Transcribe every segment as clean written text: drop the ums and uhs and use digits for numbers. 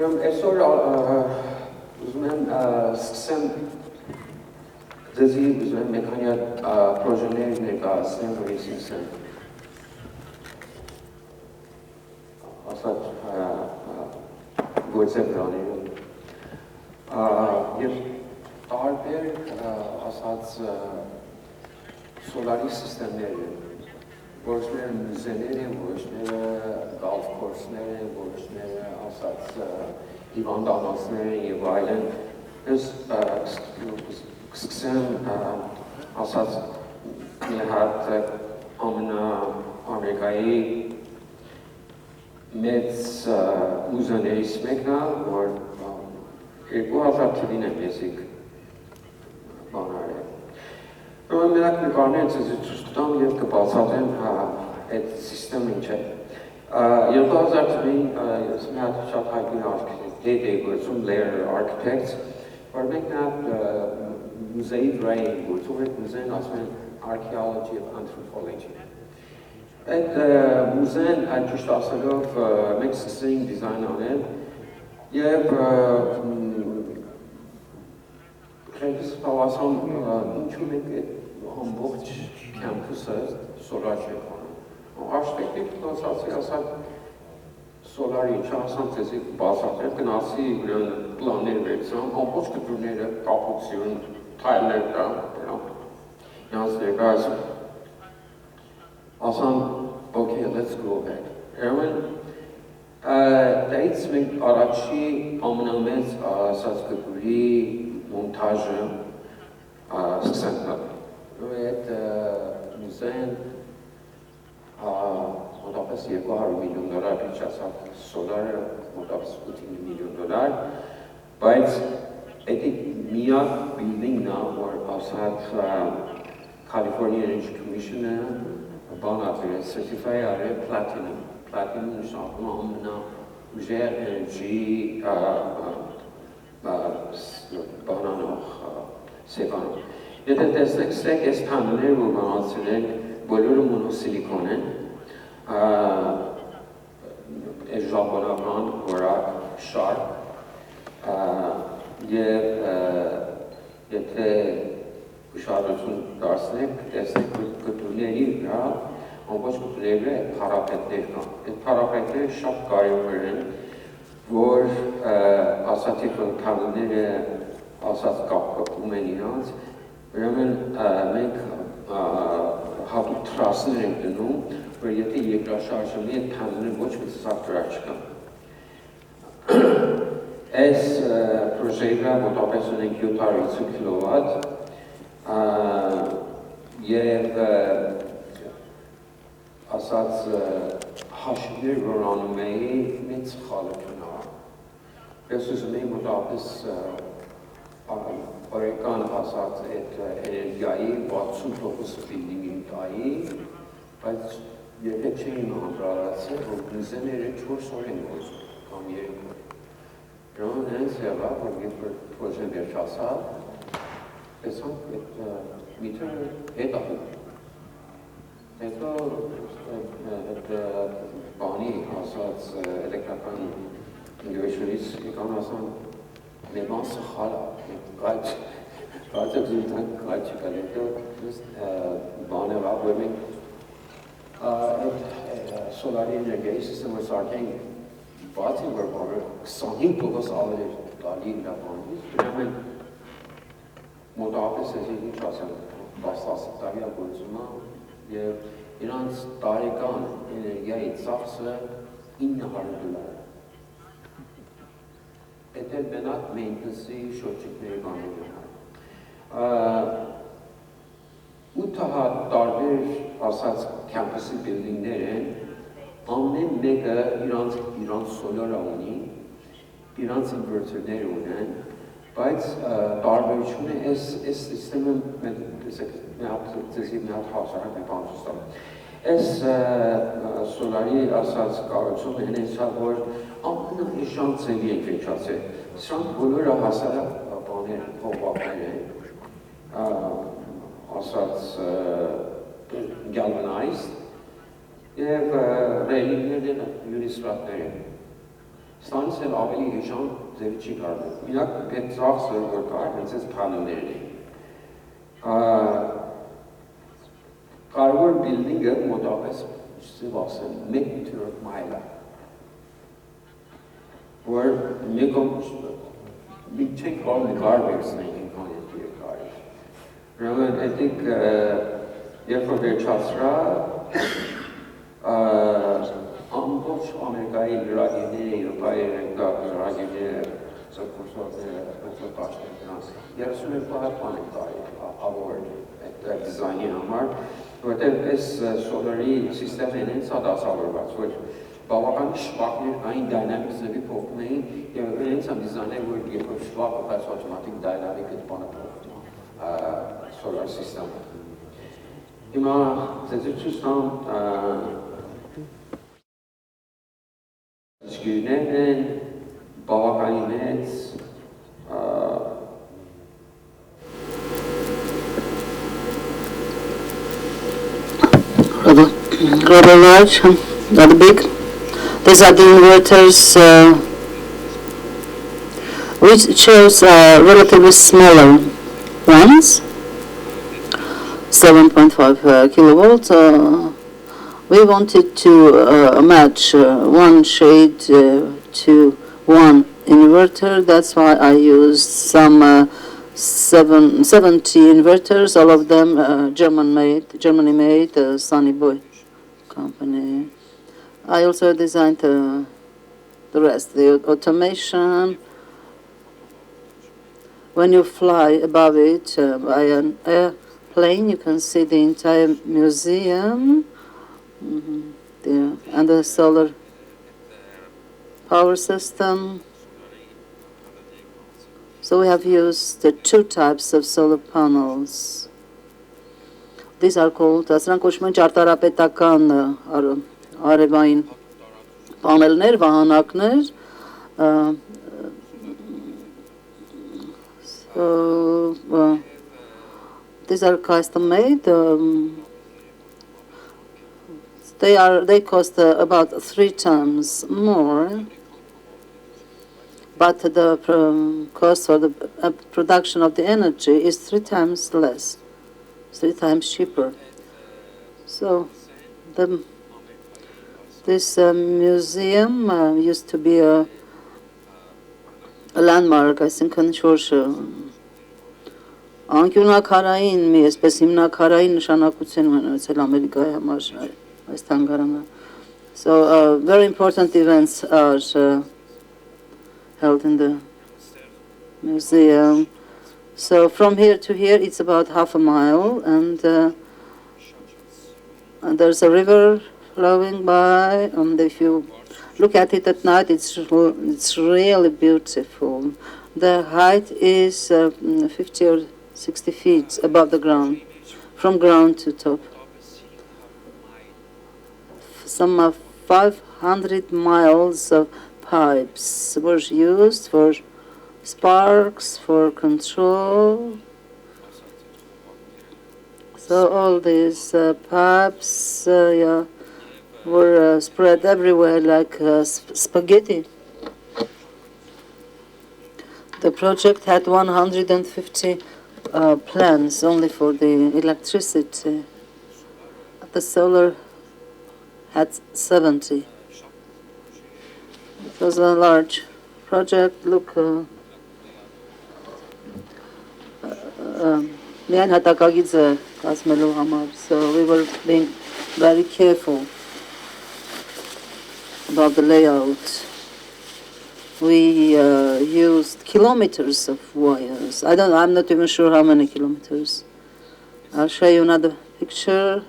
Այսօր ուզում եմ սկսեմ ձեզի ուզում եմ մեկ քանի պրոժեներ ներկայացնեմ, որից ինձ են ասած գործել բաներում և տարբեր ասած սոլարի սիստեմներ են, որոշները մուզեներ են, որոշները գալֆ կորսներ են, որոշները ասած հիվանդանոցներ են և այլն։ Ես կսկսեմ ասած մի հատ Ամերիկայի մեծ մուզեներից մեկն է, որ 2000 թվին եմ եսիք բանարել։ Ուրեմն մենակ նկարները ցույց տամ և կբացատրեմ այդ սիստեմը ինչ է։ 2000 թվին ես մի հատ շատ հայտնի արքիտեկտ էի գործում, Layer Architects, որ մենք մի հատ մուզեի վրա էինք գործում, այդ մուզեին ասում են Archaeology of Anthropology։ Այդ մուզեին այդ ճիշտ ասելով մենք սկսեցինք դիզայն անել և քեզ հավասան ինչու մենք այդ ամբողջ կեմպուսը սոլար չենք անում։ Արշտեկտիկ գնացացի ասած սոլարի ինչ ասան ձեզի բացատրեմ, գնացի պլաններ վերցրամ, ամբողջ կտուրները, կապուցյուն, թայլներ կա, նրանց ներկայացում, ասան, okay, let's go ahead։ Ուրեմն դայից մենք առաջի ամենամեծ ասած կտուրի մոնտաժը սկսենք այդ մուզեին մոտապես $200 միլիոն իջացավ սոլարը մոտապես $8 միլիոն, բայց այդ միակ բիլդինգն է, որ ասած California Energy Commission-ը բան ատվիրել, certify արել platinum, platinum նշանակում է ամենաուժեղ էներգի բանանող սևանող։ Եթե տեսնեք այս պանելները, որ բանացել են, բոլորը մոնոսիլիկոն են, այս ժապոնական որակ, շարք, և եթե ուշադրություն դարձնեք, տեսնեք կտուրների վրա, ամբողջ կտուրների վրա փարապետներ կան։ Այդ փարապետները շատ կարևոր են, որ ասած երբ թաղները ասած կապկապում են իրանց, ուրեմն մենք հատուկ թրասներ ենք դնում, որ եթե երկրաշարժումի այդ թաղները ոչ մի սակտորակ չկան։ Այս պրոժեի վրա մոտապես ունենք 750 կիլովատ և ասած հաշիվներ, որ անում էի, մեծ խալը կնա։ Ես ուզում էի մոտապես օրեկան ասած այդ էներգիայի 60% բիլդինգին տայի, բայց երբեք չէին անդրադարձել, որ մուզեները 4 օր են գործում, կամ 3 օր։ Ուրեմն հենց եղավ, որ երբ որ պրոժեն վերջացավ, տեսանք այդ միտը հետ աղում։ Հետո այդ բանի ասած էլեկտրական ինգվեշորից եկան ասան մեր բան սխալ է, կարծեք զույթանք կայ չկա, հետո բան եղավ, որ մենք այդ սոլարի էներգիայի սիստեմը սարքենք բացի, որ 25% ավելի տալի իրականից, ուրեմն մոտապես ես ինչ ասեմ, 10 տարի գործում է և իրանց տարեկան էներգիայի ծախսը $900։ Այդ էլ մենակ maintenance-ի շոչիկների բաների համար։ 8 հատ տարբեր ասած կեմպուսի բիլդինգներ են, ամեն մեկը իրանց սոլարա ունի, իրանց ինվերտերներ ունեն, բայց տարբերությունը այս սիստեմը ձեզի մի հատ հասարակ մի բան ցույց տամ։ Այս սոլարի ասած կառուցումը հենց է, որ ամենաիժան ձևի ենք վերջացել։ Սրանք բոլորը հասարակ բաներ, հողվակներ են, ասած galvanized և ռելինգներ են, յուրիսրատներ են։ Ստանից էլ ավելի հեշան ձևի չի կարվել։ Մինակ այդ ծախսը որ կար, հենց այս փանելներն էին։ Կարևոր բիլդինգը մոտապես սև ասեմ 1/3 մայլ է։ Որ մի չենք կարող նկար վերցնենք ինքան այդ երկարը։ Ուրեմն այդիկ երբ որ վերջացրա ամբողջ Ամերիկայի լրագիրները, Եվրոպայի լրագիրները, ծրկուսողները, 32 հատ բան են տարի award այդ դիզայնի համար, որտեղ այս սոլարի սիստեմն են սա դասավորված, որ բավական շվակներ կային դայնամիկ ձևի փոխում էին և իրենց են դիզայնել, որ երբ որ շվակը պես ավտոմատիկ դայնամիկ այդ բանը փոխում սոլար սիստեմը։ Հիմա ձեզ ցույց տամ Գիրներն են բավականին մեծ rather large, rather big. These are the inverters which chose relatively smaller ones, 7.5 kilovolts. We wanted to match one shade to one inverter. That's why I used some 70 inverters, all of them Germany made, Sunny Boy company. I also designed the rest, the automation. When you fly above it by an airplane, you can see the entire museum. And the solar power system. So we have used the two types of solar panels. These are called սրանք կոչվում են ճարտարապետական արևային պանելներ, վահանակներ. These are custom made. They cost about 3 times more, but the cost for the production of the energy is 3 times less, 3 times cheaper. So this museum used to be a landmark, I think, in Georgia. Անկյունաքարային մի այսպես հիմնակարային նշանակություն ունեցել Ամերիկայի համար այս թանգարանը. So very important events are held in the museum. So from here to here it's about half a mile, and there's a river flowing by, and if you look at it at night, it's really beautiful. The height is 50 or 60 feet above the ground, from ground to top. Some 500 miles of pipes were used for sparks, for control. So all these pipes were spread everywhere like spaghetti. The project had 150 plants only for the electricity. The solar had 70. It was a large project. Look, so we were being very careful about the layout. We used kilometers of wires. I'm not even sure how many kilometers. I'll show you another picture.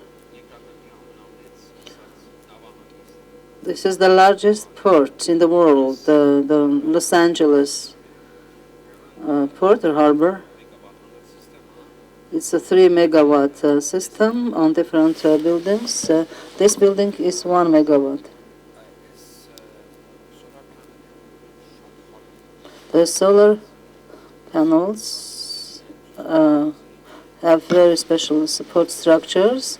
This is the largest port in the world, the Los Angeles port or harbor. It's a 3 megawatt system on different buildings. This building is 1 megawatt. The solar panels have very special support structures.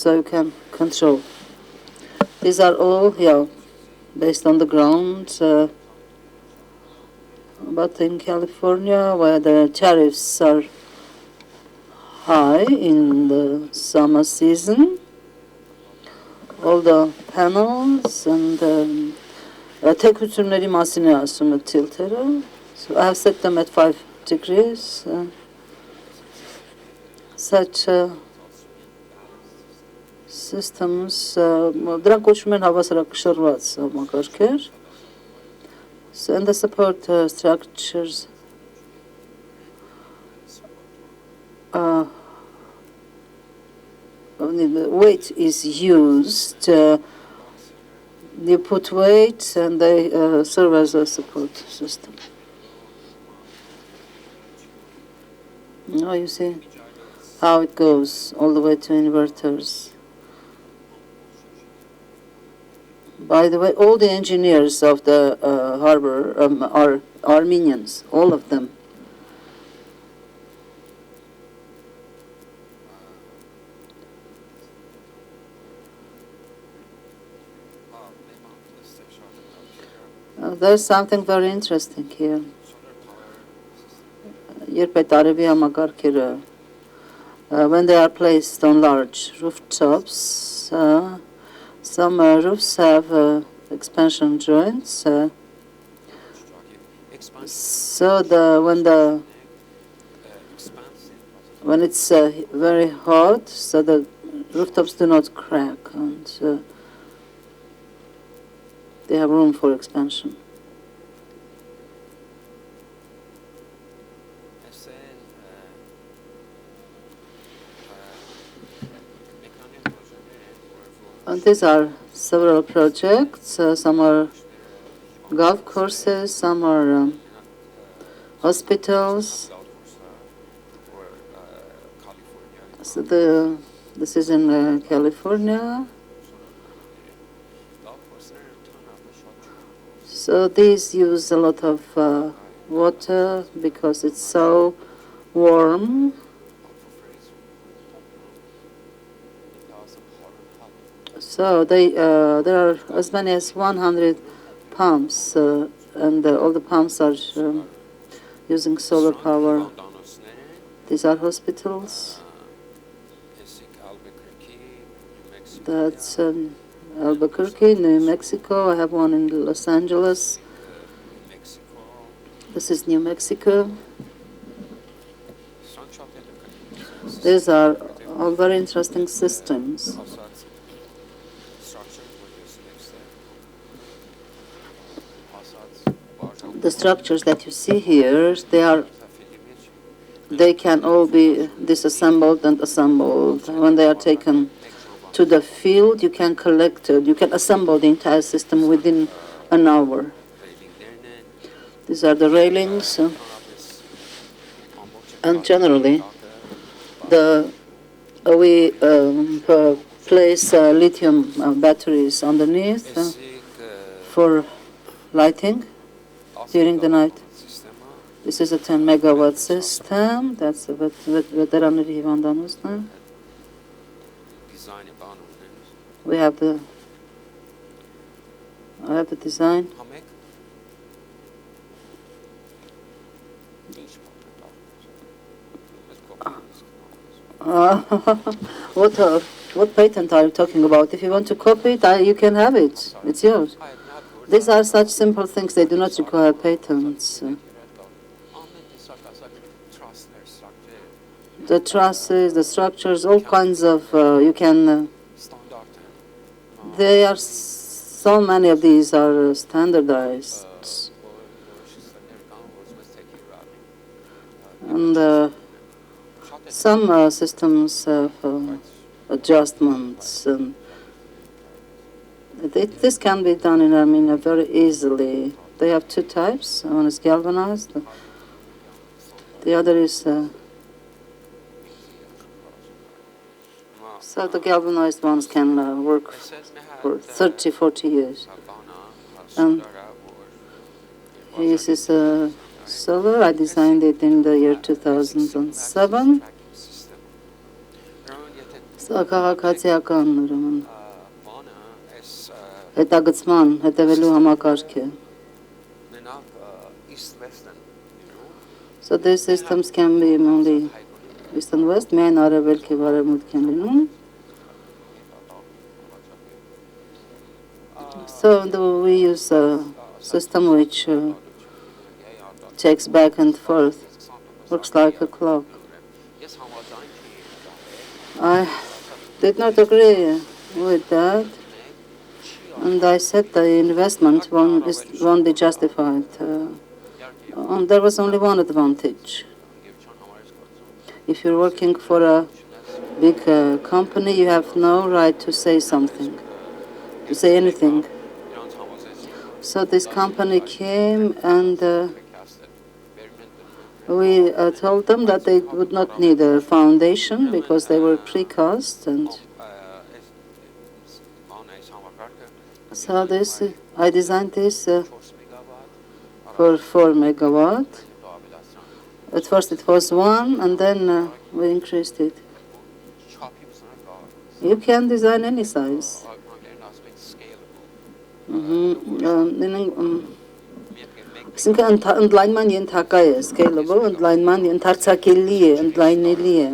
so you can control. These are all, yeah, based on the ground. But in California, where the tariffs are high in the summer season, all the panels and tek hücumları masine asımı tiltere. So I have set them at 5 degrees. Such systems, դրանք կոչվում են հավասարակշռված համակարգեր. So, and the support structures only the weight is used. You put weight and they serve as a support system. Now you see how it goes all the way to inverters. By the way, all the engineers of the harbor are Armenians, all of them. There's something very interesting here. When they are placed on large rooftops, some roofs have expansion joints. So when it's very hot, so the rooftops do not crack, and they have room for expansion. And these are several projects. Some are golf courses, some are hospitals. So this is in California. So these use a lot of water because it's so warm. So there are as many as 100 pumps, and all the pumps are using solar power. These are hospitals. That's Albuquerque, New Mexico. I have one in Los Angeles. This is New Mexico. These are all very interesting systems. The structures that you see here, they can all be disassembled and assembled. When they are taken to the field, you can assemble the entire system within an hour. These are the railings, and generally, we place lithium batteries underneath for lighting during the night. This is a 10 megawatt system. That's a veteranary hivandamızda. I have the design. What patent are you talking about? If you want to copy it, you can have it. It's yours. These are such simple things, they do not require patents. The trusses, the structures, all kinds of, you can, so many of these are standardized. And some systems have adjustments, and this can be done in Armenia very easily. They have two types. One is galvanized. The other is... so the galvanized ones can work for 30, 40 years. And this is solar. I designed it in the year 2007. Սա քաղաքացիական ուրեմն բանը էս հետագծման հետևելու համակարգ է։ մենակ east western, you know, So these systems can be only east and west, միայն արևելք եւ արևմուտք են լինում։ So we use a system which takes back and forth, works like a clock. Ես համաձայն չի I did not agree with that, and I said the investment won't be justified. And there was only one advantage. If you're working for a big company, you have no right to say something, to say anything. So this company came and we told them that they would not need a foundation because they were precast, and so this I designed this for 4 megawatt. At first it was 1, and then we increased it. You can design any size. Այսինքն ընդլայնման ենթակա է, scalable, ընդլայնման ընդարձակելի է, ընդլայնելի է.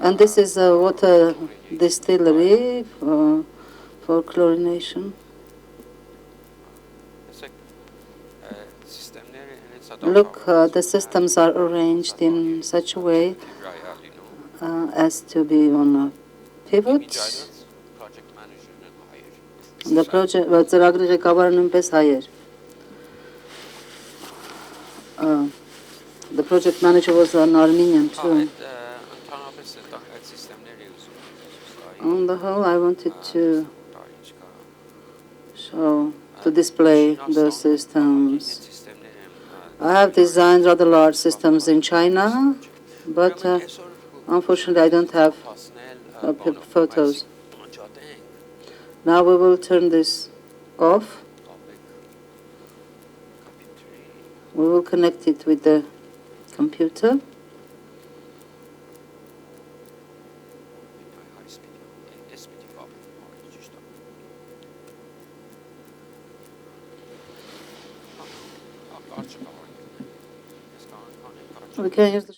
And this is a water distillery for chlorination. Look, the systems are arranged in such a way as to be on pivots. The project, ծրագրի ղեկավարը նույնպես հայ էր. The project manager was an Armenian too. On the whole, I wanted to show, to display the systems. I have designed rather large systems in China, but unfortunately I don't have photos. Now we will turn this off. We will connect it with the computer. We can use the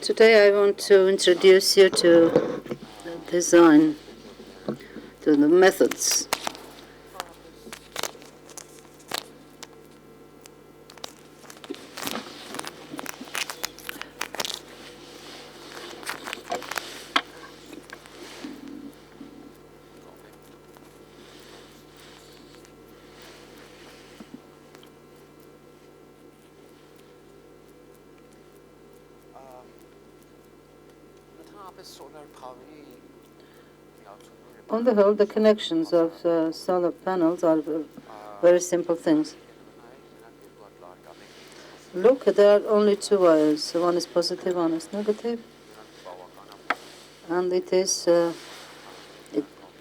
Today I want to introduce you to the design, to the methods. On the whole, the connections of solar panels are very simple things. Look, there are only 2 wires. One is positive, one is negative. And it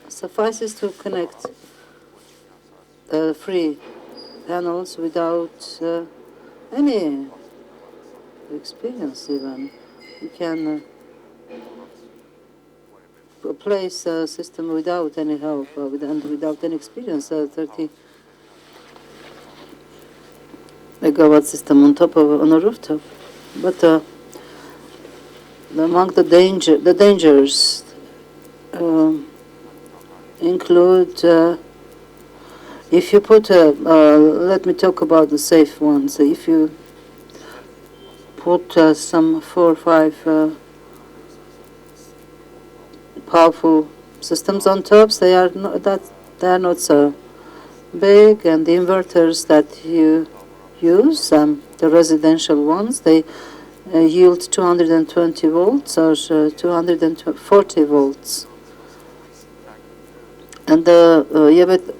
suffices to connect the free panels without any experience even. You can place a system without any help and without any experience, a 30 megawatt system on a rooftop. But among the dangers include if you put let me talk about the safe ones. If you put some 4 or 5 powerful systems on top. They are not so big, and the inverters that you use, the residential ones, they yield 220 volts or 240 volts. And եւ այդ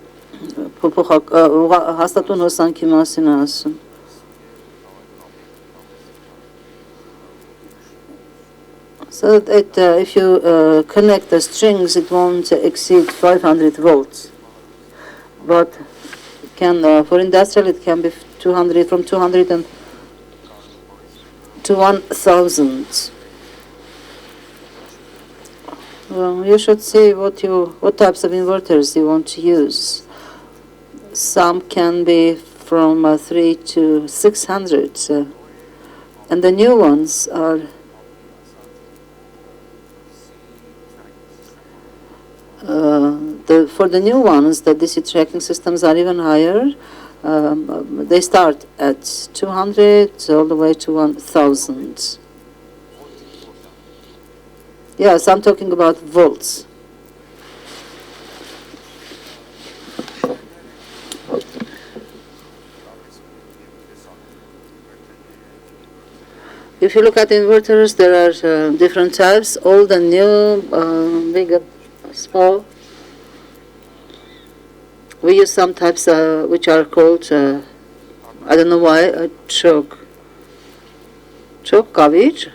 հաստատուն հոսանքի մասին է ասում։ So that if you connect the strings, it won't exceed 500 volts. But for industrial, it can be 200, from 200 to 1,000. Well, you should see what types of inverters you want to use. Some can be from 3 to 600, and the new ones are for the new ones, the DC tracking systems are even higher. They start at 200 all the way to 1,000. Yes, I'm talking about volts. If you look at inverters, there are different types, old and new, big and small. We use some types which are called, I don't know why, choke coverage.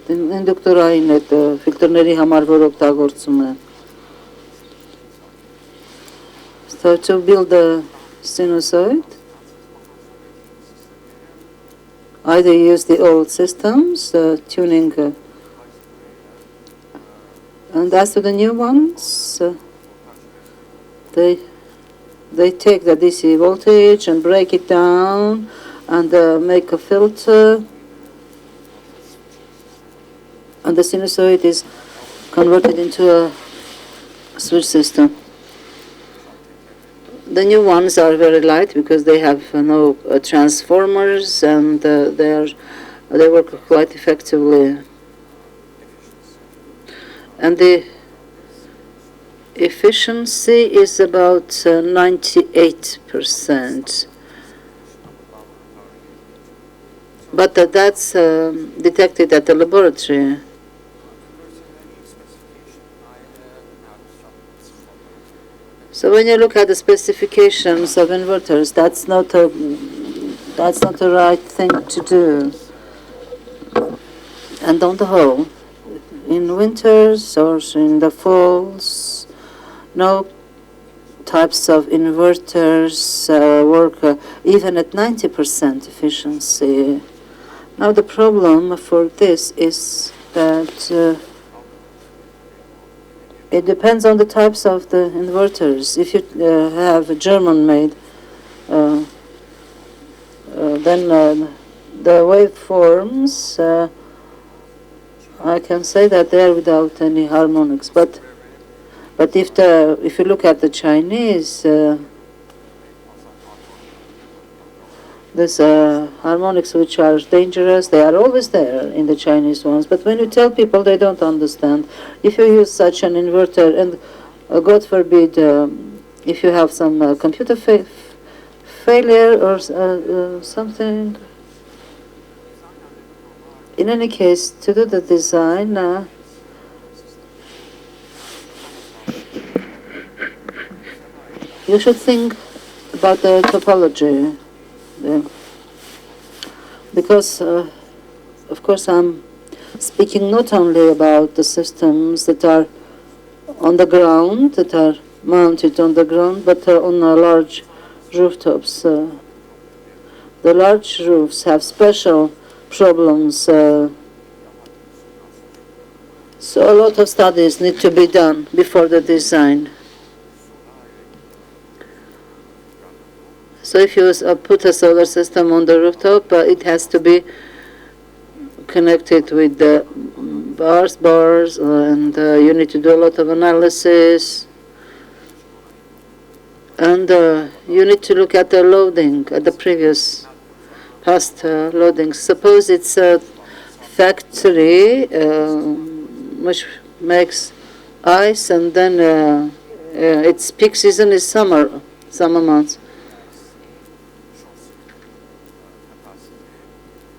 Ինդուկտորային այդ ֆիլտրների համար որ օգտագործում է. So to build the sinusoid, either use the old systems, tuning, and as to the new ones, they take the DC voltage and break it down and make a filter. And the sinusoid is converted into a switch system. The new ones are very light because they have no transformers, and they work quite effectively. And the efficiency is about 98%. But that's detected at the laboratory. So when you look at the specifications of inverters, that's not the right thing to do. And on the whole, in winters or in the falls, no types of inverters work even at 90% efficiency. Now the problem for this is that it depends on the types of the inverters. If you have a German-made, then the waveforms, I can say that they are without any harmonics. But if you look at the Chinese, these harmonics which are dangerous, they are always there in the Chinese ones. But when you tell people, they don't understand. If you use such an inverter, and God forbid, if you have some computer failure or something, in any case, to do the design, you should think about the topology. Because, of course, I'm speaking not only about the systems that are on the ground, that are mounted on the ground, but on large rooftops. The large roofs have special problems, so a lot of studies need to be done before the design. So if you put a solar system on the rooftop, it has to be connected with the bars, and you need to do a lot of analysis. And you need to look at the loading, at the previous past loading. Suppose it's a factory which makes ice, and then its peak season is summer months.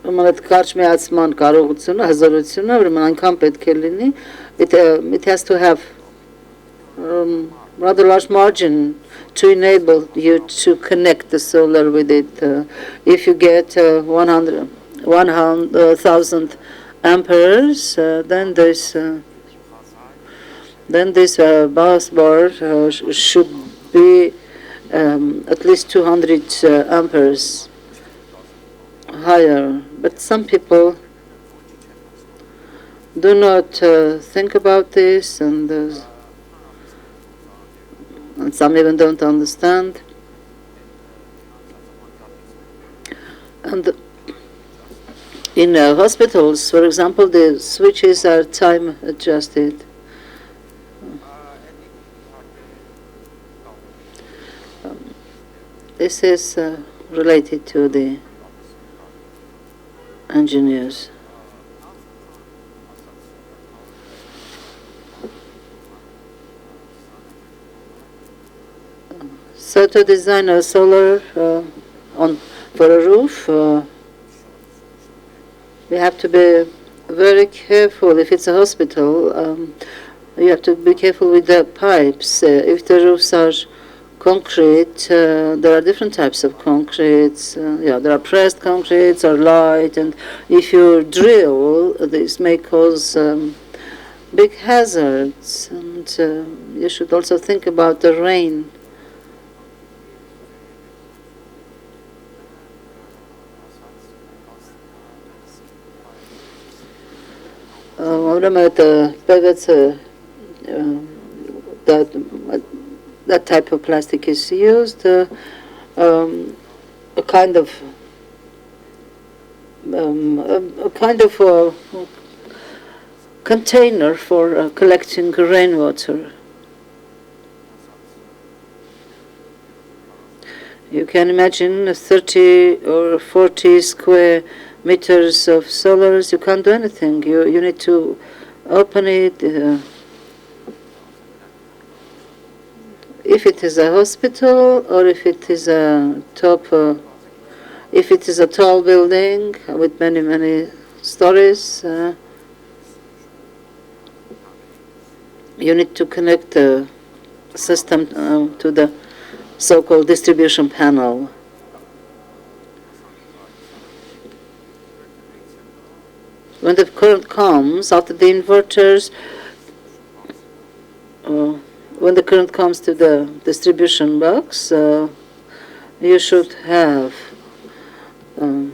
Ուրեմն այդ կարճ միացման կարողությունը, հզորությունը, ուրեմն այնքան պետք է լինի. It has to have rather large margin to enable you to connect the solar with it. If you get 100,000 amperes, then this bus bar should be at least 200 amperes higher. But some people do not think about this, and some even don't understand. And in hospitals, for example, the switches are time adjusted. This is related to the engineers. So to design a solar for a roof, we have to be very careful. If it's a hospital, you have to be careful with the pipes. If the roofs are concrete, there are different types of concretes. There are pressed concretes or light, and if you drill, this may cause big hazards. And you should also think about the rain. That type of plastic is used, a kind of container for collecting rainwater. You can imagine 30 or 40 square meters of solars. You can't do anything. You need to open it. If it is a hospital, or if it is a if it is a tall building with many stories, you need to connect the system to the so-called distribution panel. When the current comes after the inverters, when the current comes to the distribution box, you should have a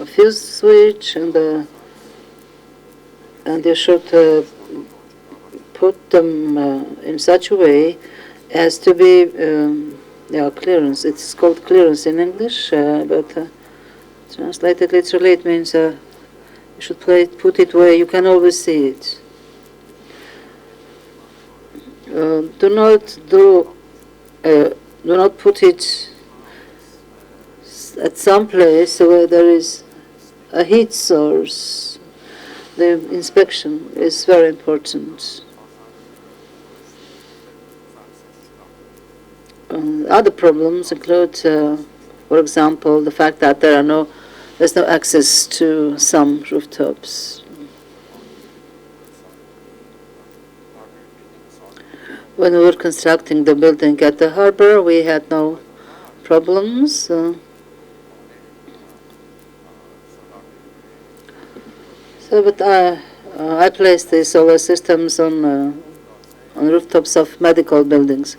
fuse switch, and you should put them in such a way as to be clearance. It's called clearance in English, but translated literally it means you should put it where you can always see it. Do not put it at some place where there is a heat source. The inspection is very important. Other problems include, for example, the fact that there's no access to some rooftops. When we were constructing the building at the harbor, we had no problems. But I placed the solar systems on rooftops of medical buildings.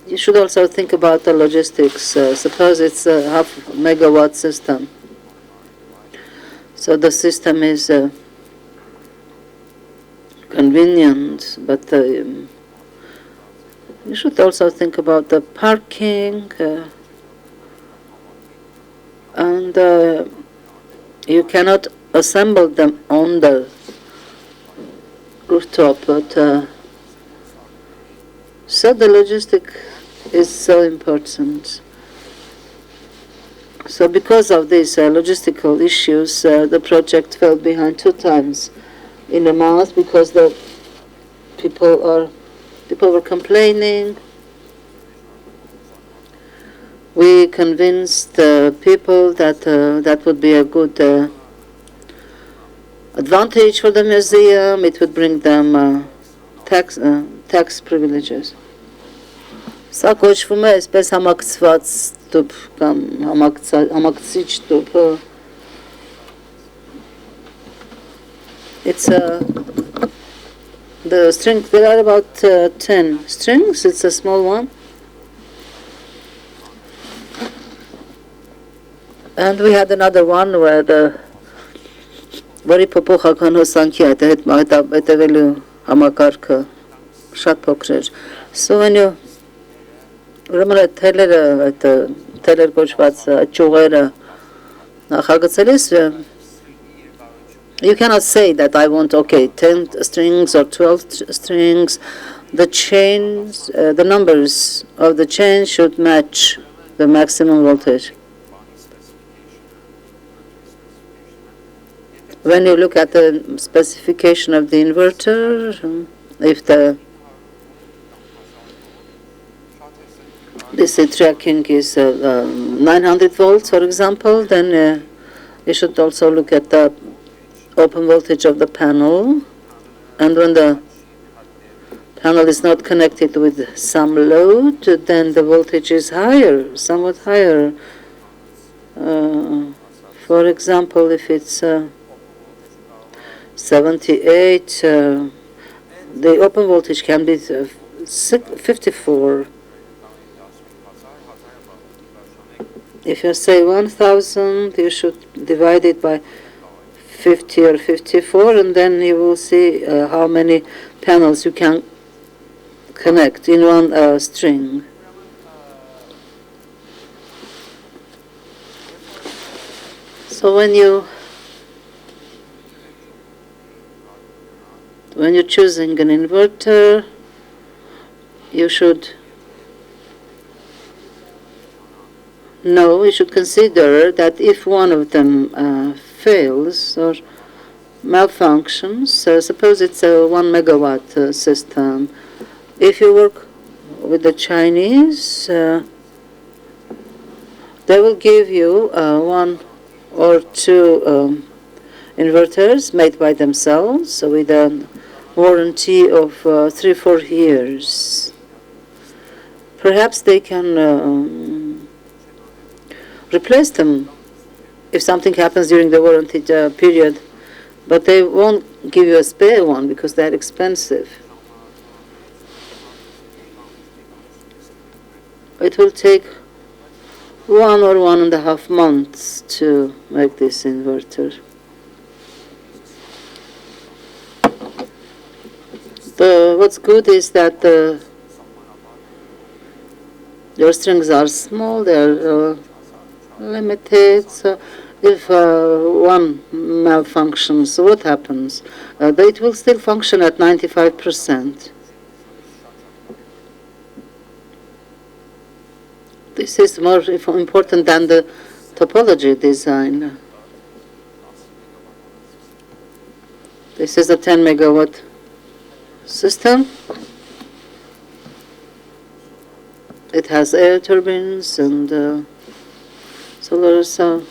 You should also think about the logistics. Suppose it's a half megawatt system. So the system is convenient, but you should also think about the parking, and you cannot assemble them on the rooftop, but so the logistic is so important. So because of these logistical issues, the project fell behind 2 times in a month because the people were complaining. We convinced people that that would be a good advantage for the museum. It would bring them tax privileges. Սա կոչվում է այսպես համակցված տուփ կամ համակցիչ տուփ. It's the string. There are about 10 strings. It's a small one. And we had another one where որի փոփոխական հոսանքի հետևելու համակարգը շատ փոքր էր. So when you ուրեմն այդ թելեր կոչված ճյուղերը նախագծելիս you cannot say that I want 10 strings or 12 strings. The chains, the numbers of the chains should match the maximum voltage. When you look at the specification of the inverter, if the DC tracking is 900 volts, for example, then you should also look at the open voltage of the panel. And when the panel is not connected with some load, then the voltage is higher, somewhat higher. For example, if it's 78, the open voltage can be 54. If you say 1000, you should divide it by 50 or 54, and then you will see how many panels you can connect in one string. So when you're choosing an inverter, you should consider that if one of them fails or malfunctions, suppose it's a 1 megawatt system, if you work with the Chinese, they will give you 1 or 2 inverters made by themselves with a warranty of 3-4 years. Perhaps they can replace them if something happens during the warranty period, but they won't give you a spare one because they're expensive. It will take 1 or 1.5 months to make this inverter. What's good is that your strings are small, they're limited, so if one malfunctions, what happens? It will still function at 95%. This is more important than the topology design. This is a 10 megawatt system. It has air turbines and solar cell.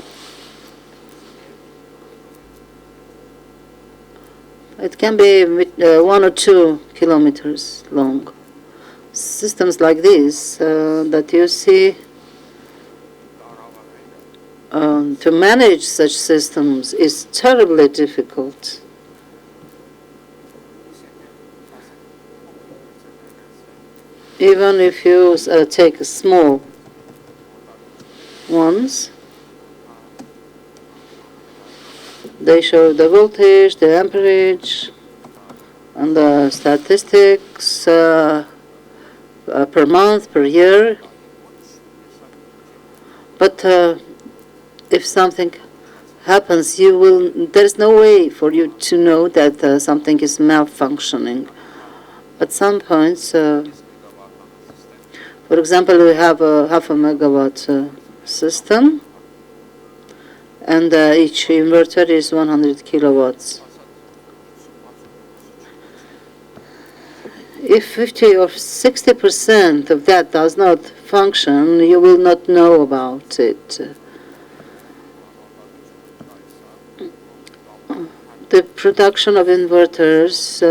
It can be 1 or 2 kilometers long. Systems like this that you see, to manage such systems is terribly difficult. Even if you take small ones, they show the voltage, the amperage, and the statistics per month, per year. But if something happens, there's no way for you to know that something is malfunctioning. At some points, for example, we have a 0.5 megawatt system. and each inverter is 100 kilowatts. If 50 or 60% of that does not function, you will not know about it. The production of inverters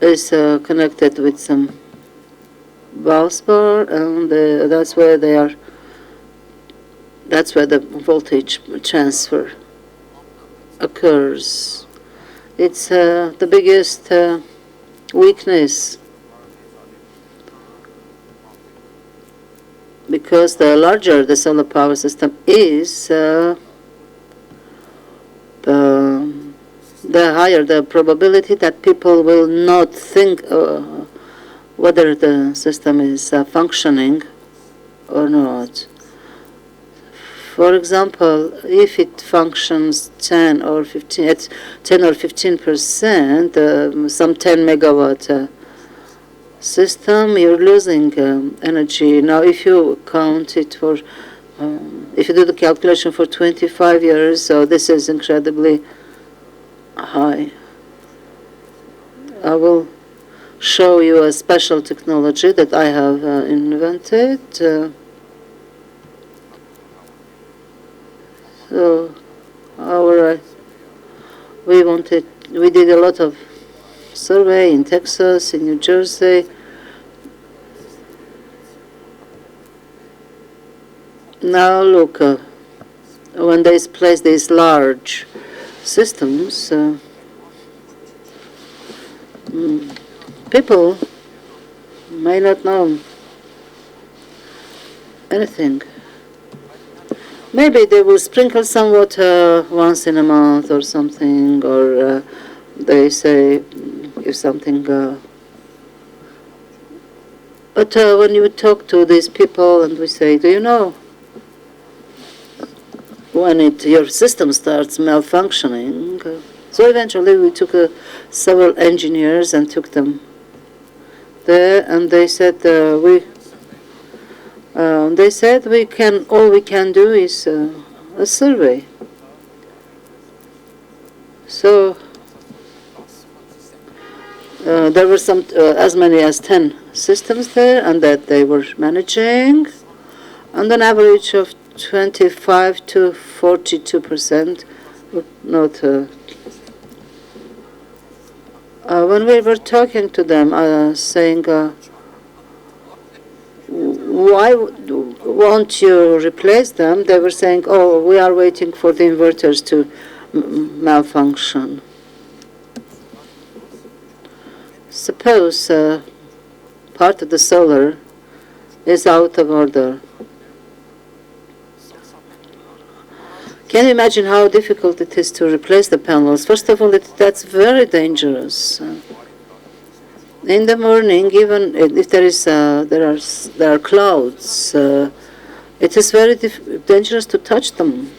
is connected with some bus bar, and that's where they are. That's where the voltage transfer occurs. It's the biggest weakness, because the larger the solar power system is, the higher the probability that people will not think whether the system is functioning or not. For example, if it functions 10 or 15, at 10 or 15%, some 10 megawatt system, you're losing energy. Now, if you count it for, if you do the calculation for 25 years, so this is incredibly high. I will show you a special technology that I have invented. So we did a lot of survey in Texas, in New Jersey. Now look, when they place these large systems, people may not know anything. Maybe they will sprinkle some water once in a month or something, or they say if something. But when you talk to these people and we say, do you know when your system starts malfunctioning? So eventually we took several engineers and took them there, and they said all we can do is a survey. So there were some as many as 10 systems there, and that they were managing, and an average of 25 to 42%. Not. When we were talking to them, saying, why won't you replace them? They were saying, oh, we are waiting for the inverters to malfunction. Suppose part of the solar is out of order. Can you imagine how difficult it is to replace the panels? First of all, that's very dangerous. In the morning, even if there are clouds, it is very dangerous to touch them.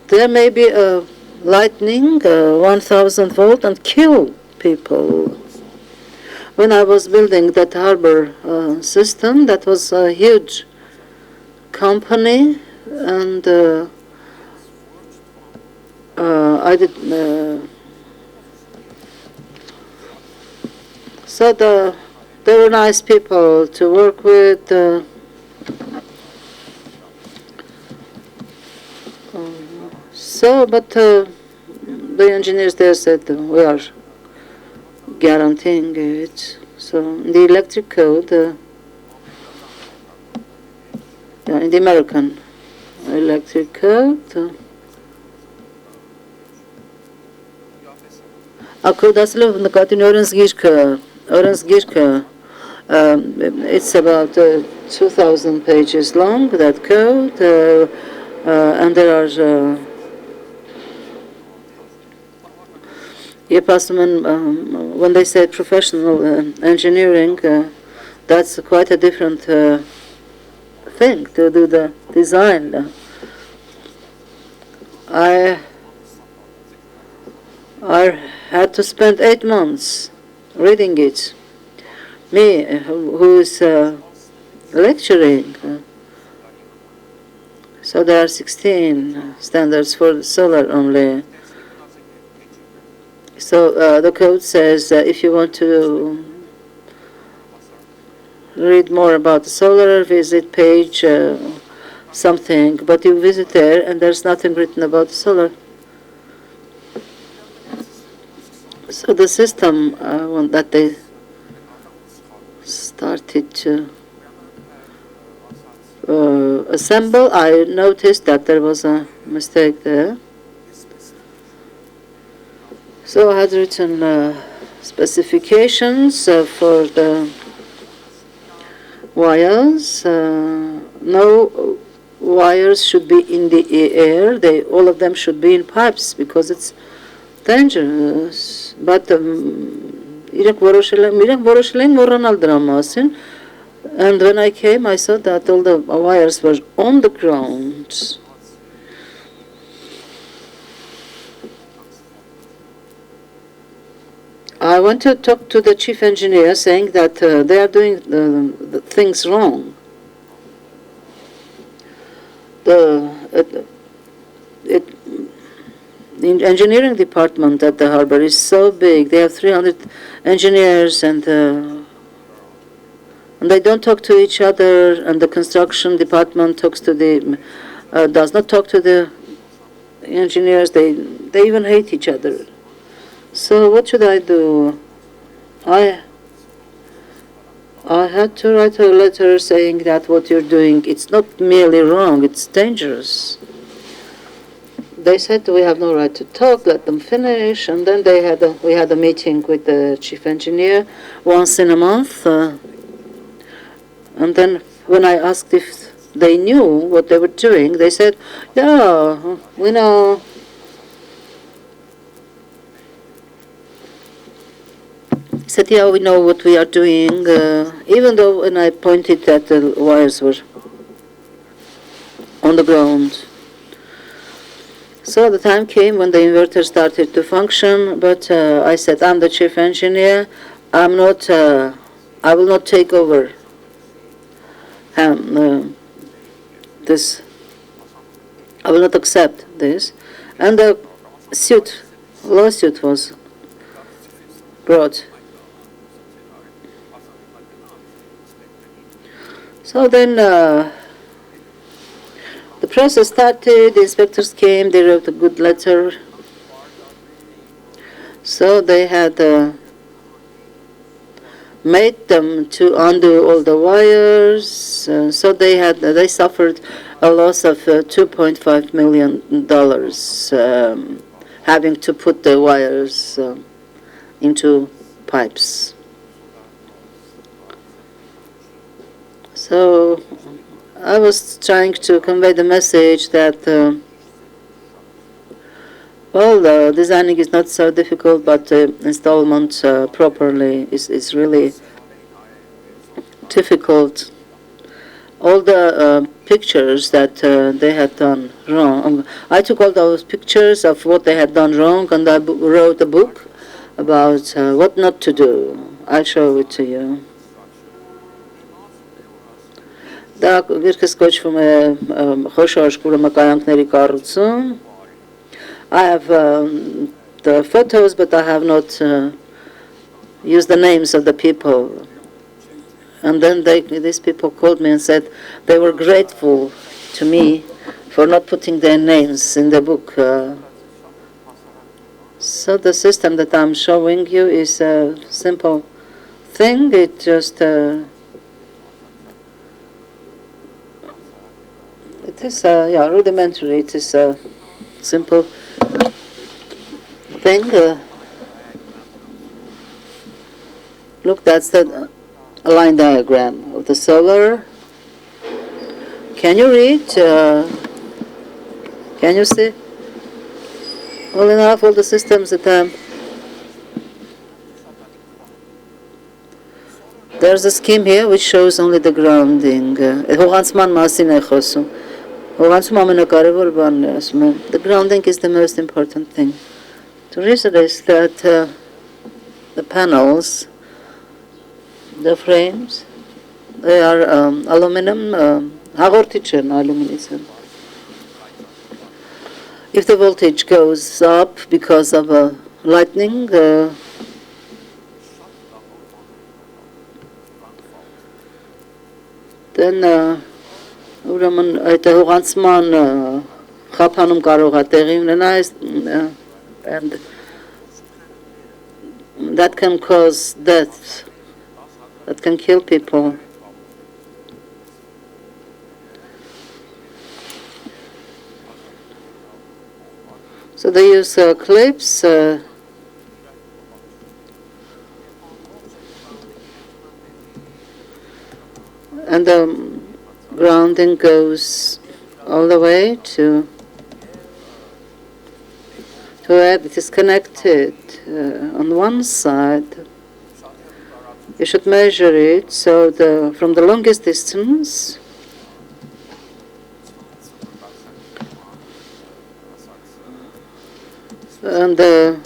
There may be a lightning, 1,000 volt, and kill people. When I was building that harbor system, that was a huge company, and I did. So they were nice people to work with. But the engineers there said we are guaranteeing it. So in the electric code, in the American electric code, ако да се на като Orange Gishka, it's about 2,000 pages long, that code, and there are when they say professional engineering, that's quite a different thing to do the design. I had to spend 8 months reading it. Me, who is lecturing. So there are 16 standards for solar only. So the code says if you want to read more about the solar, visit page something, but you visit there and there's nothing written about the solar. So the system that they started to assemble, I noticed that there was a mistake there. So I had written specifications for the wires. No wires should be in the air. All of them should be in pipes because it's dangerous. But իրենք որոշել են մոռանալ դրա մասին. And when I came, I saw that all the wires were on the ground. I went to talk to the chief engineer saying that they are doing the things wrong. The engineering department at the harbor is so big. They have 300 engineers and they don't talk to each other, and the construction department does not talk to the engineers. They even hate each other. So what should I do? I had to write a letter saying that what you're doing, it's not merely wrong, it's dangerous. They said we have no right to talk, let them finish, and then we had a meeting with the chief engineer once in a month. And then when I asked if they knew what they were doing, they said, yeah, we know. Said, yeah, we know what we are doing, even though when I pointed that the wires were on the ground. So the time came when the inverter started to function, but I said, I'm the chief engineer, I will not take over this, I will not accept this. And the lawsuit was brought. So then the process started, the inspectors came, they wrote a good letter. So they had made them to undo all the wires. So they suffered a loss of $2.5 million, having to put the wires into pipes. So I was trying to convey the message that, designing is not so difficult, but installment properly is really difficult. All the pictures that they had done wrong, I took all those pictures of what they had done wrong, and I wrote a book about what not to do. I'll show it to you. Դա գրքս կոչվում է խոշոր կուրմակայանքների կառուցում. I have the photos, but I have not used the names of the people. And then these people called me and said they were grateful to me for not putting their names in the book. So the system that I'm showing you is a simple thing. It just it is rudimentary. It is a simple thing. Look, that's the line diagram of the solar. Can you read? Can you see? All in all the systems that there's a scheme here which shows only the grounding. The grounding is the most important thing. The reason is that the panels, the frames, They are aluminum, hagortiç aluminum. If the voltage goes up because of lightning, then ուրեմն այդ հողանցման խափանում կարող է տեղի ունենա and that can cause death, that can kill people. So they use clips and the grounding goes all the way to where it is connected. On one side, you should measure it so from the longest distance and the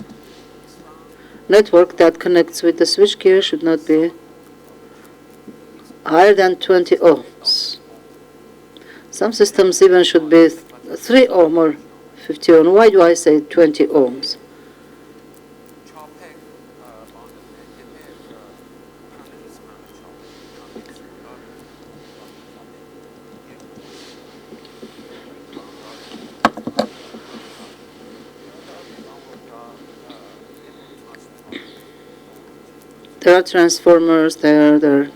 network that connects with the switchgear should not be higher than 20 ohms. Some systems even should be 3 ohm or 50 ohm. Why do I say 20 ohms? There are transformers there are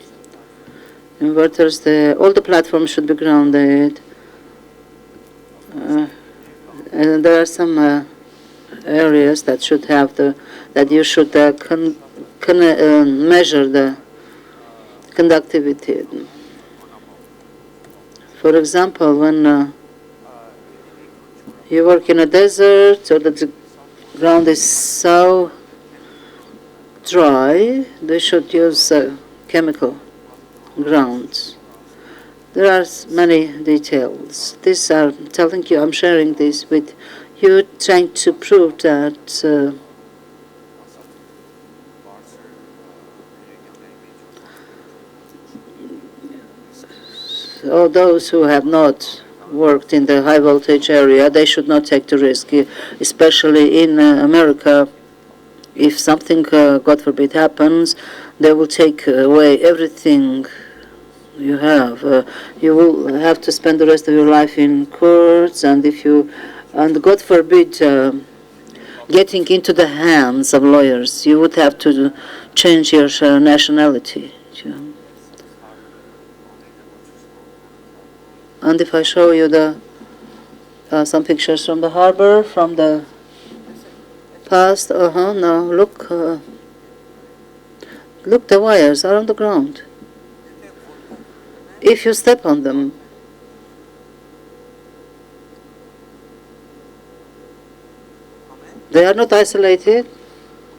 inverters there. All the platforms should be grounded. And there are some areas that should have that you should measure the conductivity. For example, when you work in a desert or the ground is so dry, they should use chemical grounds. There are many details. These are telling you, I'm sharing this with you, trying to prove that all those who have not worked in the high voltage area, they should not take the risk, especially in America. If something, God forbid, happens, they will take away everything you have. You will have to spend the rest of your life in courts, and God forbid, getting into the hands of lawyers, you would have to change your nationality. And if I show you some pictures from the harbor, from the past, now look, the wires are on the ground. If you step on them, they are not isolated,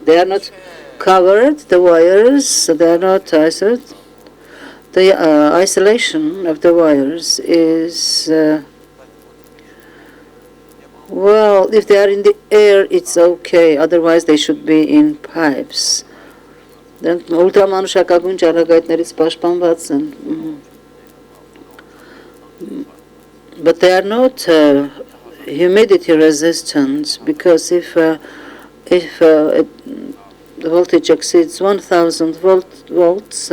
they are not covered, the wires, they are not isolated. The isolation of the wires is, well, if they are in the air, it's okay. Otherwise, they should be in pipes. Then ultraմանուշակագույն ճառագայթներից պաշտպանված են. But they are not humidity resistant, because if the voltage exceeds 1000 volts,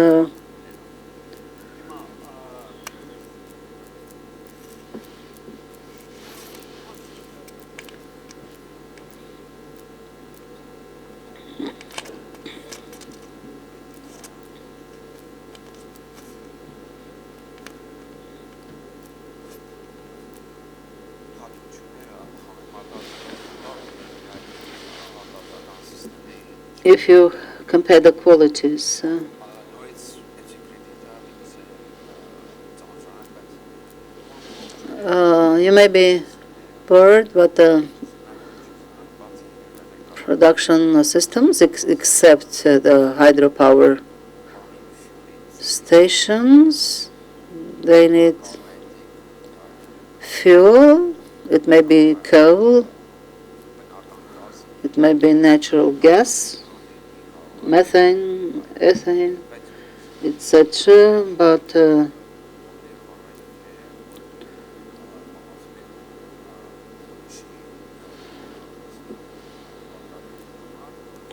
if you compare the qualities, you may be bored, but the production systems, except the hydropower stations, they need fuel. It may be coal, it may be natural gas, methane, ethane, etc. But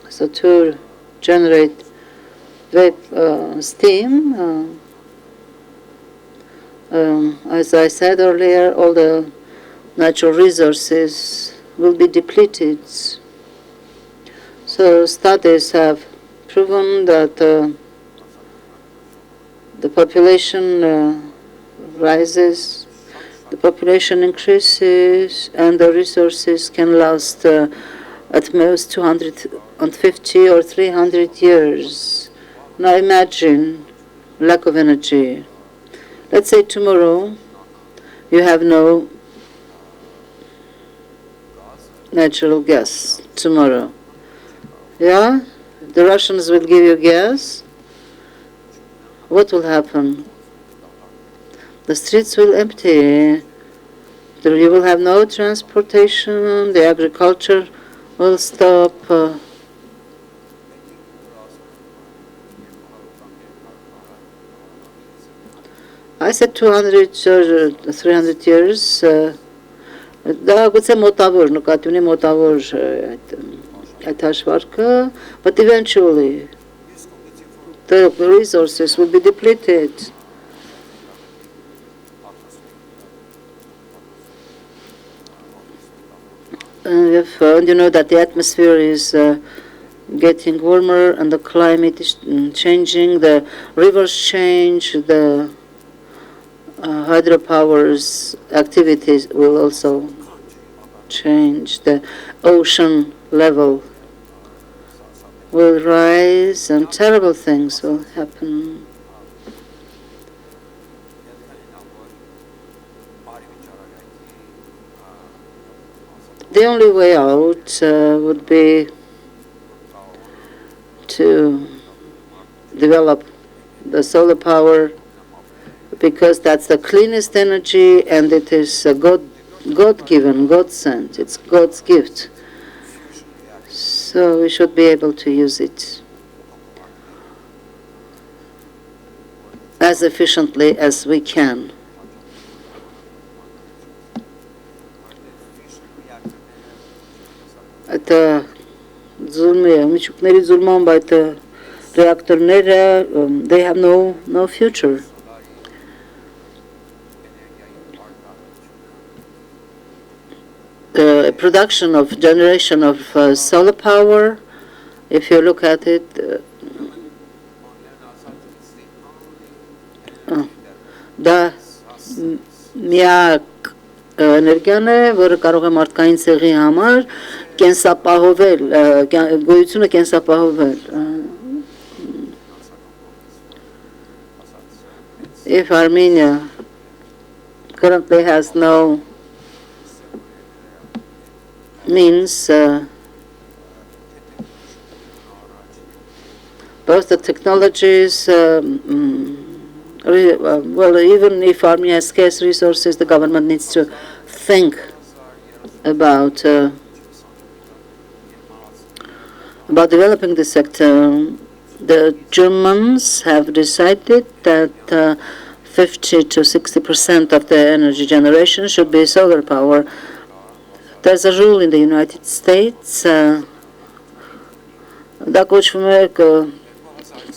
so to generate steam, as I said earlier, all the natural resources will be depleted. So studies have proven that the population rises, the population increases, and the resources can last at most 250 or 300 years. Now imagine lack of energy. Let's say tomorrow you have no natural gas tomorrow. Yeah? The Russians will give you gas. What will happen? The streets will empty. You will have no transportation. The agriculture will stop. I said 200 or 300 years. Դա գուցե մոտավոր նկատի ունի մոտավոր այդ հաշվարկը, but eventually the resources will be depleted. And you know that the atmosphere is getting warmer and the climate is changing, the rivers change, the hydropower's activities will also change, the ocean level will rise and terrible things will happen. The only way out would be to develop the solar power, because that's the cleanest energy and it is God-given, God-sent. It's God's gift. So we should be able to use it as efficiently as we can. Այդ միջուկների զուլման այդ reactorները, they have no future. Production of generation of solar power, if you look at it, դա միակ էներգիան է, որը կարող է մարդկային ցեղի համար կենսապահովել, գոյությունը կենսապահովել. If Armenia currently has no means, both the technologies, well, even if Armenia has scarce resources, the government needs to think about developing the sector. The Germans have decided that 50 to 60% of the energy generation should be solar power. There's a rule in the United States, դա կոչվում է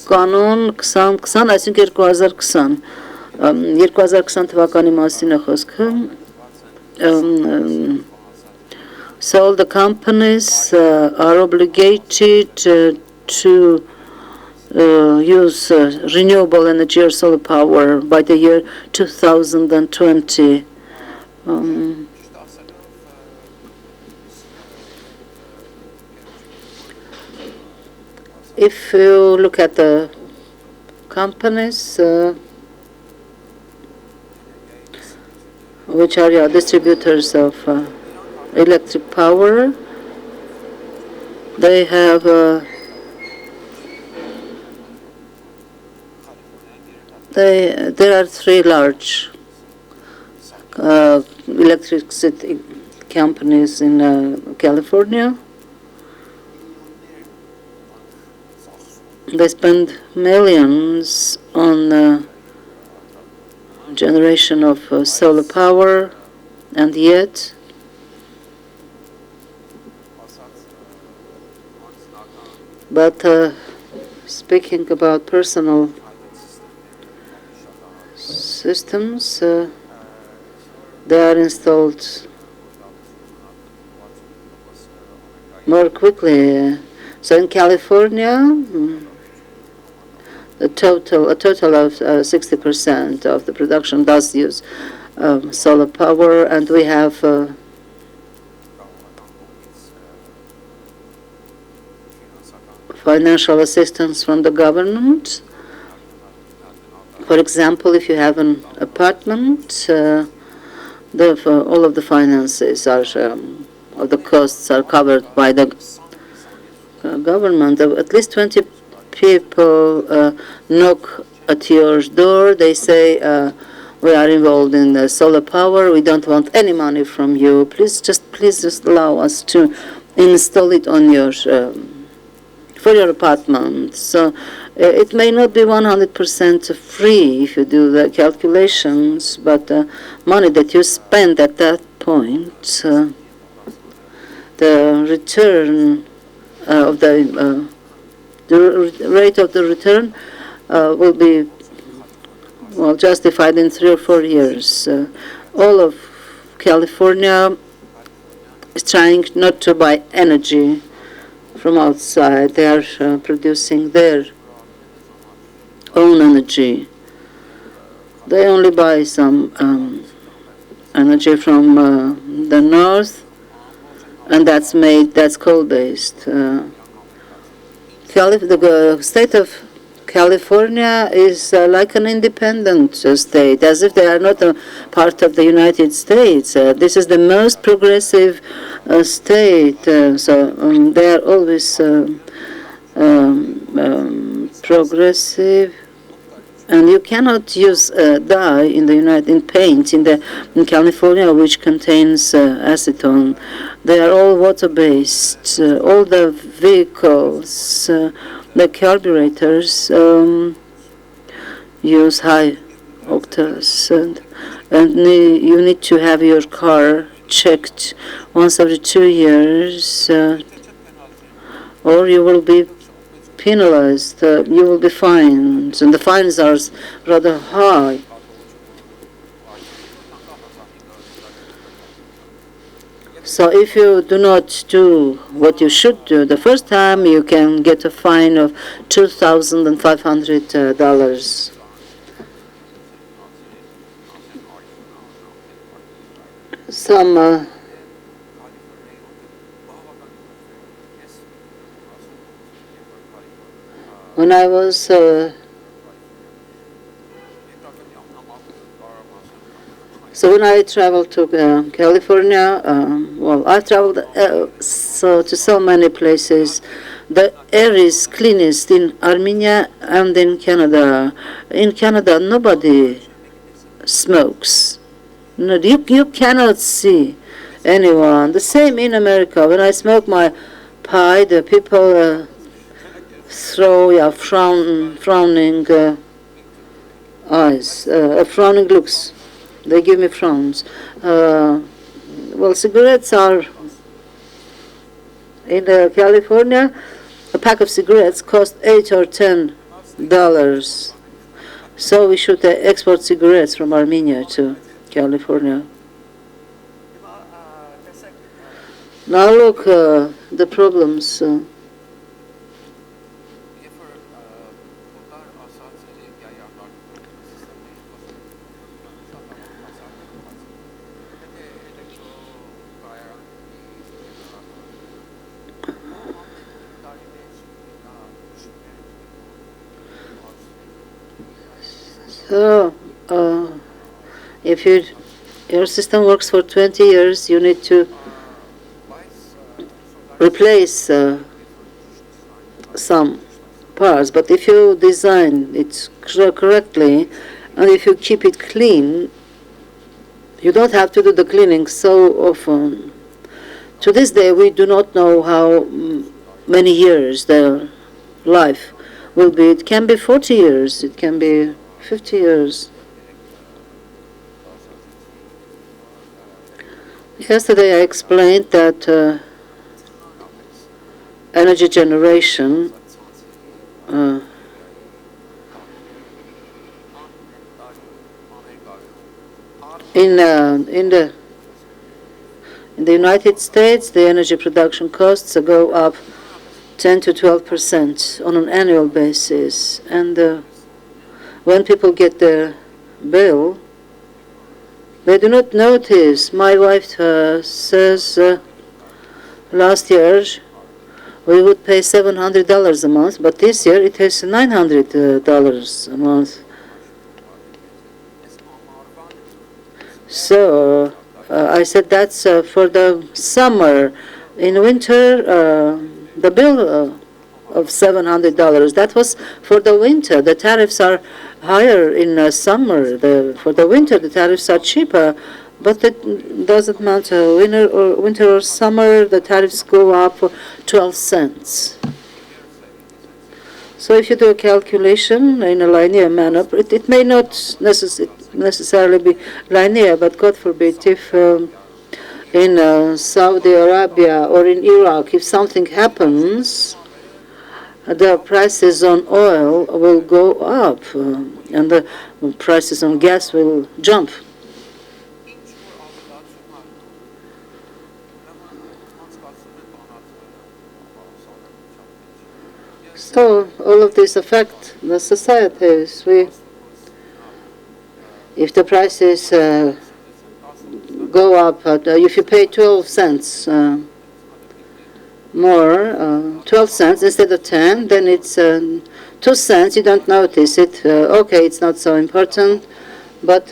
կանոն 2020, այսինքն 2020, 2020 թվականի մասին է խոսքը. So all the companies are obligated to use renewable energy or solar power by the year 2020. If you look at the companies which are distributors of electric power, they have there are three large electricity companies in California. They spend millions on generation of solar power, and yet but speaking about personal systems, they are installed more quickly. So in California, a total of 60% of the production does use solar power, and we have financial assistance from the government. For example, if you have an apartment, all of the finances are, or the costs are covered by the government. At least 20 people knock at your door. They say, we are involved in solar power. We don't want any money from you. Please just allow us to install it on your for your apartment. So it may not be 100% free if you do the calculations, but the money that you spend at that point, the return of the rate of the return will be justified in 3 or 4 years. All of California is trying not to buy energy from outside. They are producing their own energy. They only buy some energy from the north, and that's coal-based. The state of California is like an independent state, as if they are not a part of the United States. This is the most progressive state, so they are always progressive. And you cannot use dye in paint in California, which contains acetone. They are all water-based. All the vehicles, the carburetors use high octaves, and you need to have your car checked once every 2 years, or you will be penalized. You will be fined, and the fines are rather high. So if you do not do what you should do the first time, you can get a fine of $2,500. When I was when I traveled to California, I traveled to so many places. The air is cleanest in Armenia and in Canada. In Canada, nobody smokes. No, you cannot see anyone. The same in America. When I smoke my pipe, the people throw frowning eyes, frowning looks. They give me frowns. Cigarettes are in California. A pack of cigarettes cost $8 or $10. So we should export cigarettes from Armenia to California. Now look, the problems. So, if your system works for 20 years, you need to replace some parts. But if you design it correctly, and if you keep it clean, you don't have to do the cleaning so often. To this day, we do not know how many years their life will be. It can be 40 years. It can be 50 years. Yesterday I explained that energy generation in the United States, the energy production costs go up 10 to 12% on an annual basis. And when people get their bill, they do not notice. My wife says last year we would pay $700 a month, but this year it is $900 a month. So I said that's for the summer. In winter, the bill of $700, that was for the winter. The tariffs are higher in summer. For the winter, the tariffs are cheaper. But it doesn't matter. Winter or summer, the tariffs go up 12 cents. So if you do a calculation in a linear manner, it may not necessarily be linear, but God forbid, if in Saudi Arabia or in Iraq, if something happens, the prices on oil will go up, and the prices on gas will jump. So all of this affect the societies. If the prices go up, if you pay 12 cents more, 12 cents instead of 10, then it's 2 cents. You don't notice it. Okay, it's not so important. But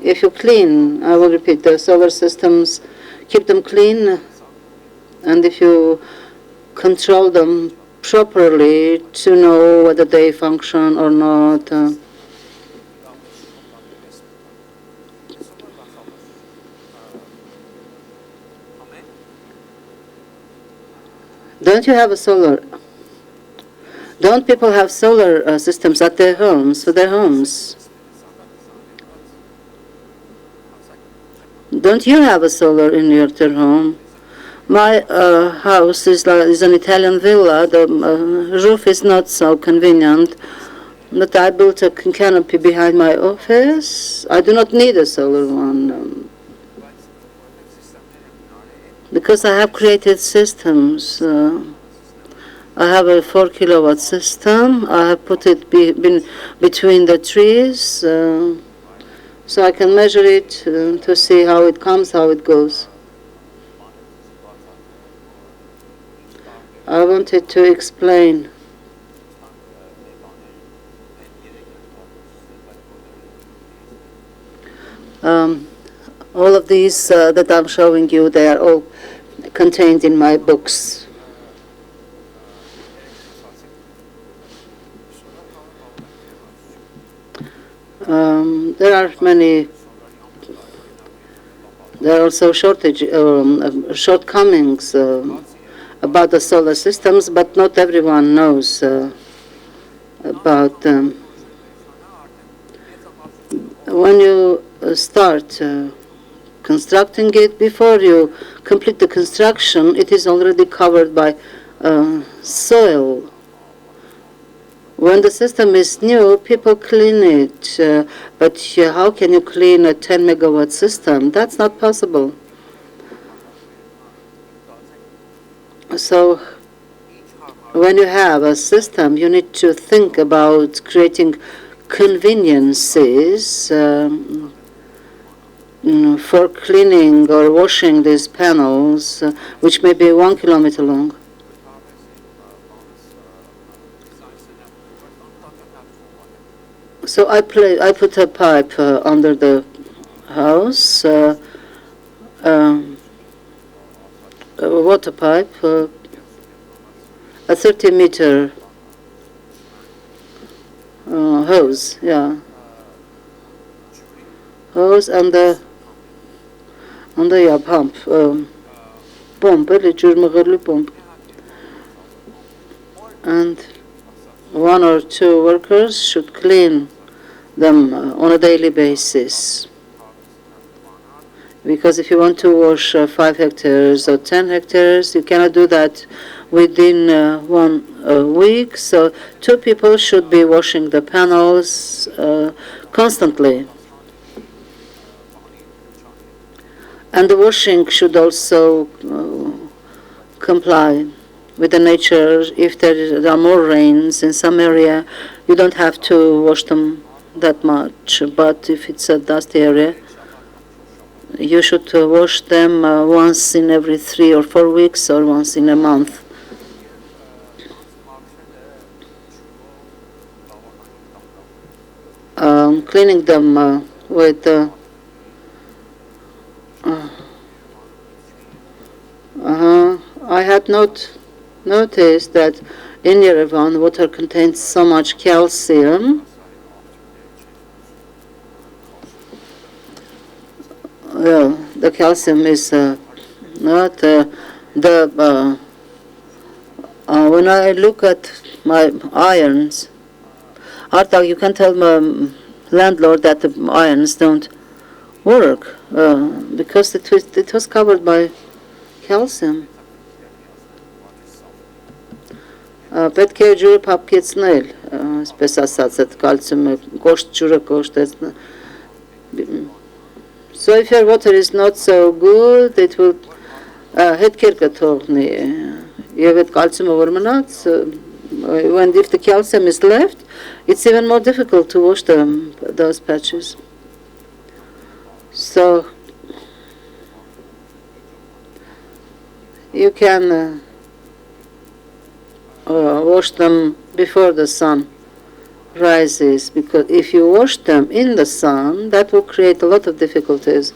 if you clean, I will repeat, the solar systems, keep them clean, and if you control them properly to know whether they function or not. Don't you have a solar? Don't people have solar systems at their homes, for their homes? Don't you have a solar in your home? My house is an Italian villa. The roof is not so convenient, but I built a canopy behind my office. I do not need a solar one because I have created systems. I have a 4 kilowatt system. I have put it between the trees, so I can measure it to see how it comes, how it goes. I wanted to explain all of these that I'm showing you. They are all contained in my books. There are many. There are also shortcomings about the solar systems, but not everyone knows about them. When you start constructing it, before you complete the construction, it is already covered by soil. When the system is new, people clean it, but how can you clean a 10 megawatt system? That's not possible. So when you have a system, you need to think about creating conveniences for cleaning or washing these panels, which may be 1 kilometer long. So I put a pipe under the house, a water pipe, a 30-meter hose, hose and the pump, pump, pump, and one or two workers should clean them on a daily basis. Because if you want to wash 5 hectares or 10 hectares, you cannot do that within 1 week. So 2 people should be washing the panels constantly. And the washing should also comply with the nature. If there are more rains in some area, you don't have to wash them that much. But if it's a dusty area, you should wash them once in every 3 or 4 weeks or once in a month. Cleaning them with I had noticed that in Yerevan water contains so much calcium. Well, the calcium is not when I look at my irons, Artak, you can tell my landlord that the irons don't work because it was covered by calcium. Պետք է ջուրը փափկեցնել, այսպես ասած, այդ կալցիումը կոշտ ջուրը կոշտեցնել. So if your water is not so good, it will հետքեր կթողնի. Եվ այդ կալցիումը որ մնաց, when if the calcium is left, it's even more difficult to wash those patches. So you can wash them before the sun rises, because if you wash them in the sun, that will create a lot of difficulties.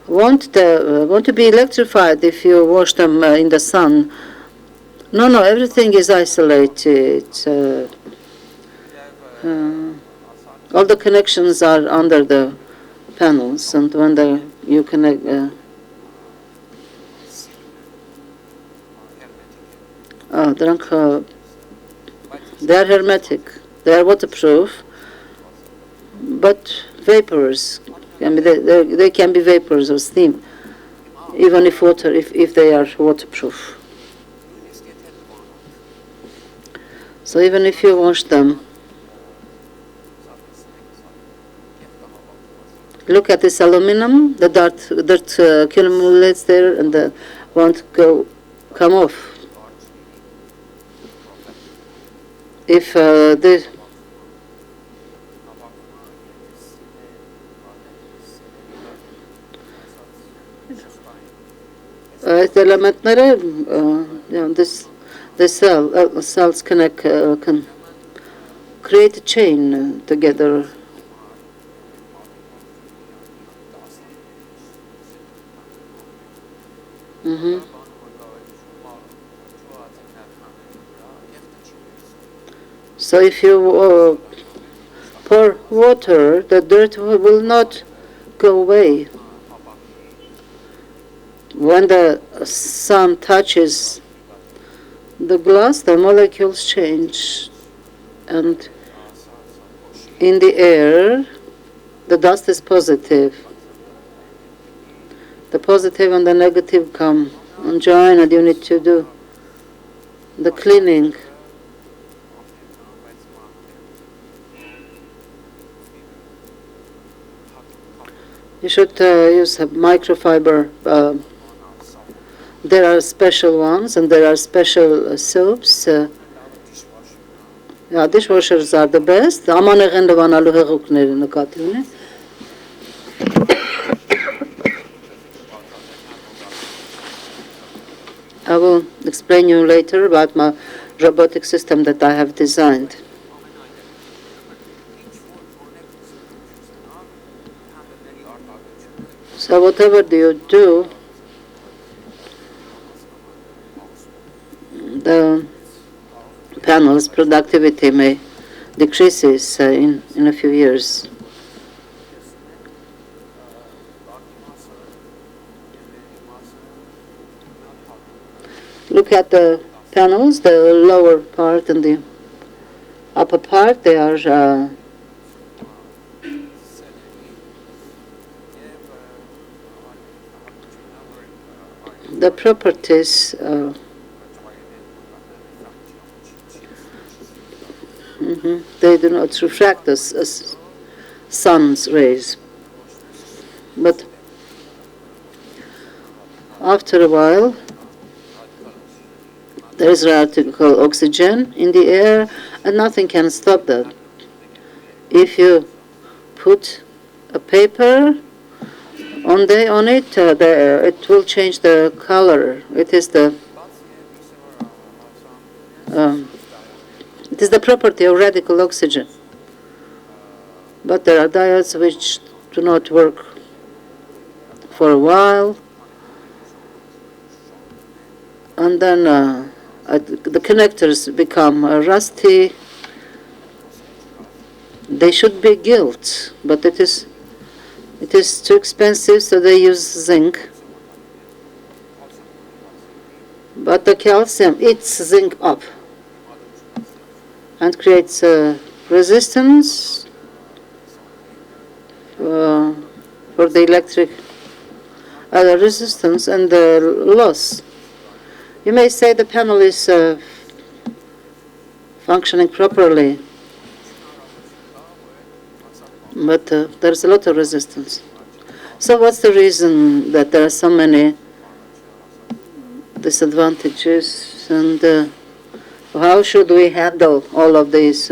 Want to be electrified if you wash them in the sun? No, everything is isolated. All the connections are under the panels, and when you connect. They are hermetic. They are waterproof, but vapors. They can be vapors or steam, even if they are waterproof. So even if you wash them, look at this aluminum. The dirt accumulates there and won't come off. If elementները, the cells can create a chain together. So if you pour water, the dirt will not go away. When the sun touches the glass, the molecules change, and in the air, the dust is positive. The positive and the negative come and join, and you need to do the cleaning. You should use a microfiber. There are special ones, and there are special soaps. Dishwashers are the best. I will explain you later about my robotic system that I have designed. So whatever you do, the panel's productivity may decreases in a few years. Look at the panels, the lower part and the upper part, they are the properties they do not refract as sun's rays. But after a while, there is radical oxygen in the air, and nothing can stop that. If you put a paper on it, it will change the color. It is the property of radical oxygen. But there are diodes which do not work for a while, and then the connectors become rusty. They should be gilt, but it is too expensive, so they use zinc. But the calcium eats zinc up and creates resistance for the electric resistance and the loss. You may say the panel is functioning properly, but there's a lot of resistance. So what's the reason that there are so many disadvantages, and how should we handle all of these